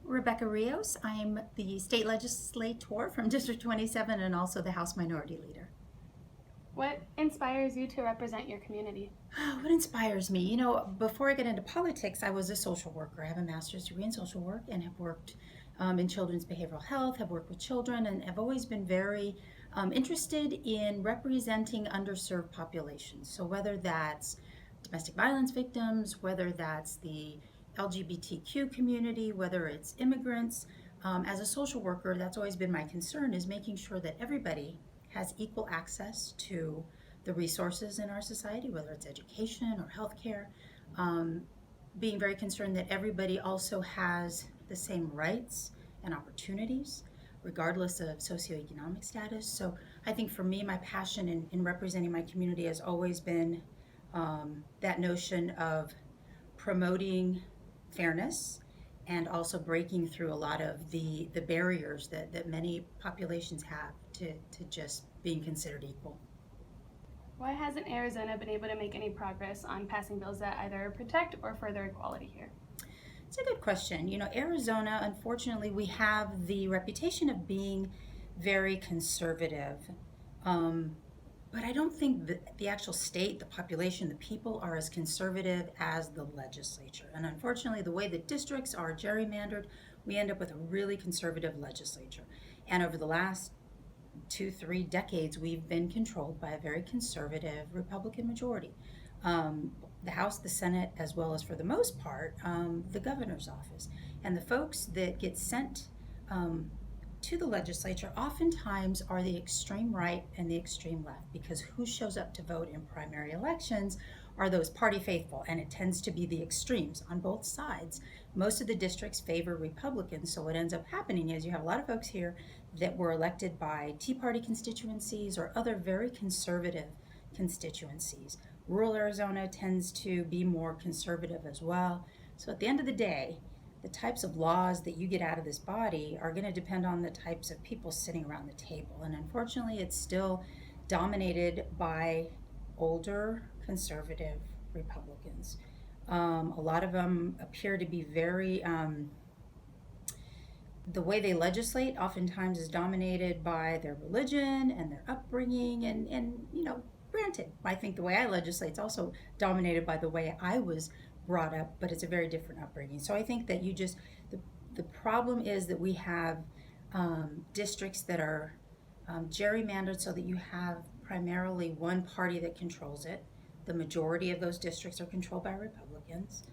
Rebecca Rios. I'm the state legislator from District 27 and also the House Minority Leader. What inspires you to represent your community? What inspires me? You know, before I get into politics, I was a social worker. I have a master's degree in social work and have worked in children's behavioral health, have worked with children, and have always been very interested in representing underserved populations. So whether that's domestic violence victims, whether that's the LGBTQ community, whether it's immigrants, as a social worker, that's always been my concern, is making sure that everybody has equal access to the resources in our society, whether it's education or healthcare, being very concerned that everybody also has the same rights and opportunities, regardless of socioeconomic status. So I think for me, my passion in representing my community has always been that notion of promoting fairness and also breaking through a lot of the barriers that many populations have to just being considered equal. Why hasn't Arizona been able to make any progress on passing bills that either protect or further equality here? It's a good question. You know, Arizona, unfortunately, we have the reputation of being very conservative. But I don't think the actual state, the population, the people are as conservative as the legislature. And unfortunately, the way the districts are gerrymandered, we end up with a really conservative legislature. And over the last 2-3 decades, we've been controlled by a very conservative Republican majority. The House, the Senate, as well as for the most part, the governor's office. And the folks that get sent to the legislature oftentimes are the extreme right and the extreme left, because who shows up to vote in primary elections are those party faithful, and it tends to be the extremes on both sides. Most of the districts favor Republicans, so what ends up happening is you have a lot of folks here that were elected by Tea Party constituencies or other very conservative constituencies. Rural Arizona tends to be more conservative as well. So at the end of the day, the types of laws that you get out of this body are going to depend on the types of people sitting around the table. And unfortunately, it's still dominated by older conservative Republicans. A lot of them appear to be very, the way they legislate oftentimes is dominated by their religion and their upbringing. And you know, granted, I think the way I legislate is also dominated by the way I was brought up, but it's a very different upbringing. So I think that the problem is that we have districts that are gerrymandered so that you have primarily one party that controls it. The majority of those districts are controlled by Republicans.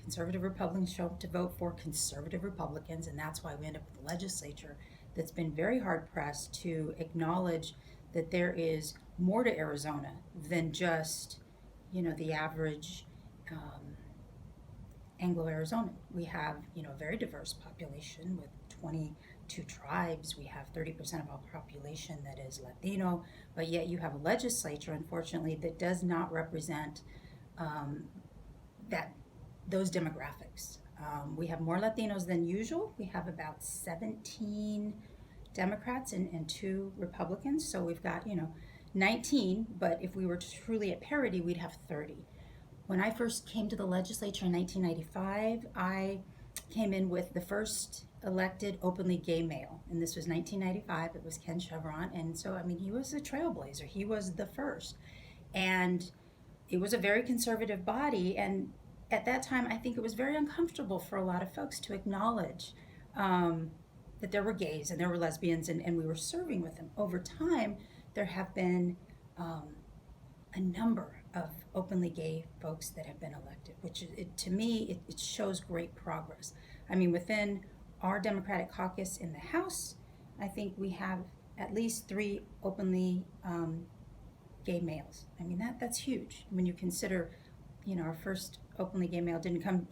Conservative Republicans show up to vote for conservative Republicans, and that's why we end up with a legislature that's been very hard pressed to acknowledge that there is more to Arizona than just, you know, the average Anglo-Arizonan. We have, you know, a very diverse population with 22 tribes. We have 30% of our population that is Latino, but yet you have a legislature, unfortunately, that does not represent those demographics. We have more Latinos than usual. We have about 17 Democrats and 2 Republicans, so we've got, you know, 19, but if we were truly at parity, we'd have 30. When I first came to the legislature in 1995, I came in with the first elected openly gay male, and this was 1995. It was Ken Chevron, and so, I mean, he was a trailblazer. He was the first, and it was a very conservative body, and at that time, I think it was very uncomfortable for a lot of folks to acknowledge that there were gays and there were lesbians, and we were serving with them. Over time, there have been a number of openly gay folks that have been elected, which to me, it shows great progress. I mean, within our Democratic caucus in the House, I think we have at least 3 openly gay males. I mean, that's huge when you consider, you know, our first openly gay male didn't come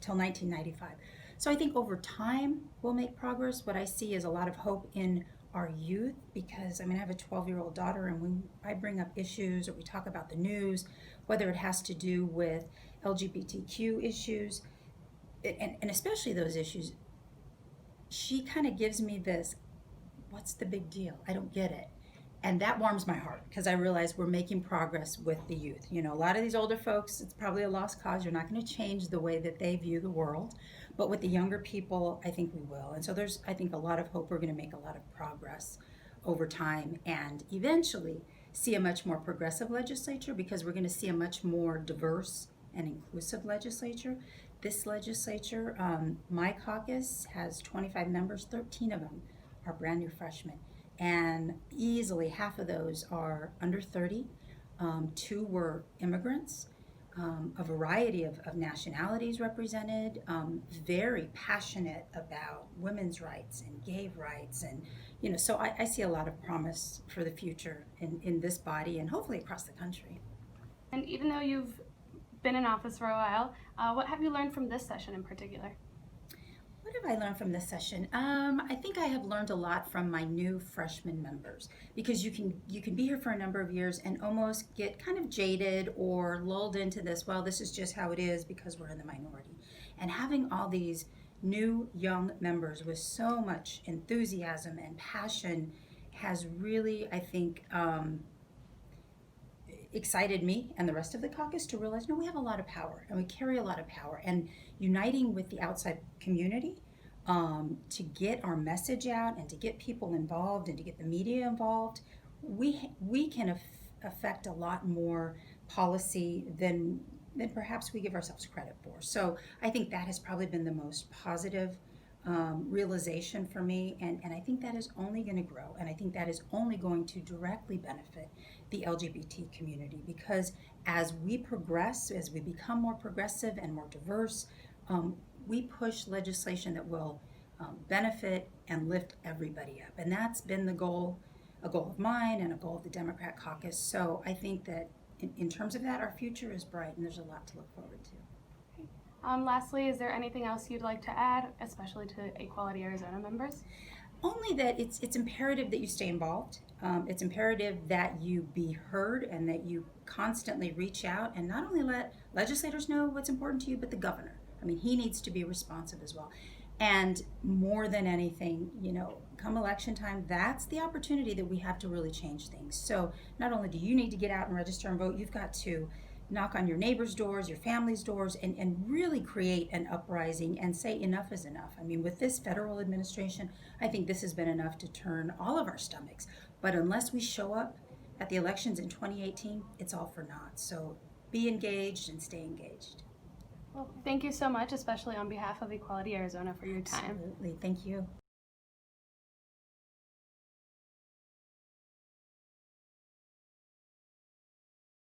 till 1995. So I think over time we'll make progress. What I see is a lot of hope in our youth, because I mean, I have a 12-year-old daughter, and when I bring up issues or we talk about the news, whether it has to do with LGBTQ issues, and especially those issues, she kind of gives me this, what's the big deal? I don't get it. And that warms my heart, because I realize we're making progress with the youth. You know, a lot of these older folks, it's probably a lost cause. You're not going to change the way that they view the world. But with the younger people, I think we will. And so there's, I think, a lot of hope we're going to make a lot of progress over time and eventually see a much more progressive legislature because we're going to see a much more diverse and inclusive legislature. This legislature, my caucus has 25 members, 13 of them are brand new freshmen. And easily half of those are under 30. Two were immigrants, a variety of nationalities represented, very passionate about women's rights and gay rights. And, so I see a lot of promise for the future in this body and hopefully across the country. And even though you've been in office for a while, what have you learned from this session in particular? What have I learned from this session? I think I have learned a lot from my new freshman members because you can be here for a number of years and almost get kind of jaded or lulled into this, well, this is just how it is because we're in the minority. And having all these new young members with so much enthusiasm and passion has really, I think, excited me and the rest of the caucus to realize, no, we have a lot of power and we carry a lot of power. And uniting with the outside community to get our message out and to get people involved and to get the media involved, we can affect a lot more policy than perhaps we give ourselves credit for. So I think that has probably been the most positive realization for me, and I think that is only going to grow, and I think that is only going to directly benefit the LGBT community because as we progress, as we become more progressive and more diverse, we push legislation that will benefit and lift everybody up, and that's been the goal, a goal of mine and a goal of the Democrat caucus. So I think that in terms of that, our future is bright, and there's a lot to look forward to. Lastly, is there anything else you'd like to add, especially to Equality Arizona members? Only that it's imperative that you stay involved. It's imperative that you be heard and that you constantly reach out and not only let legislators know what's important to you, but the governor. I mean, he needs to be responsive as well. And more than anything, come election time, that's the opportunity that we have to really change things. So not only do you need to get out and register and vote, you've got to knock on your neighbors' doors, your family's doors, and really create an uprising and say enough is enough. I mean, with this federal administration, I think this has been enough to turn all of our stomachs. But unless we show up at the elections in 2018, it's all for naught. So be engaged and stay engaged. Well, thank you so much, especially on behalf of Equality Arizona, for your time. Absolutely. Thank you.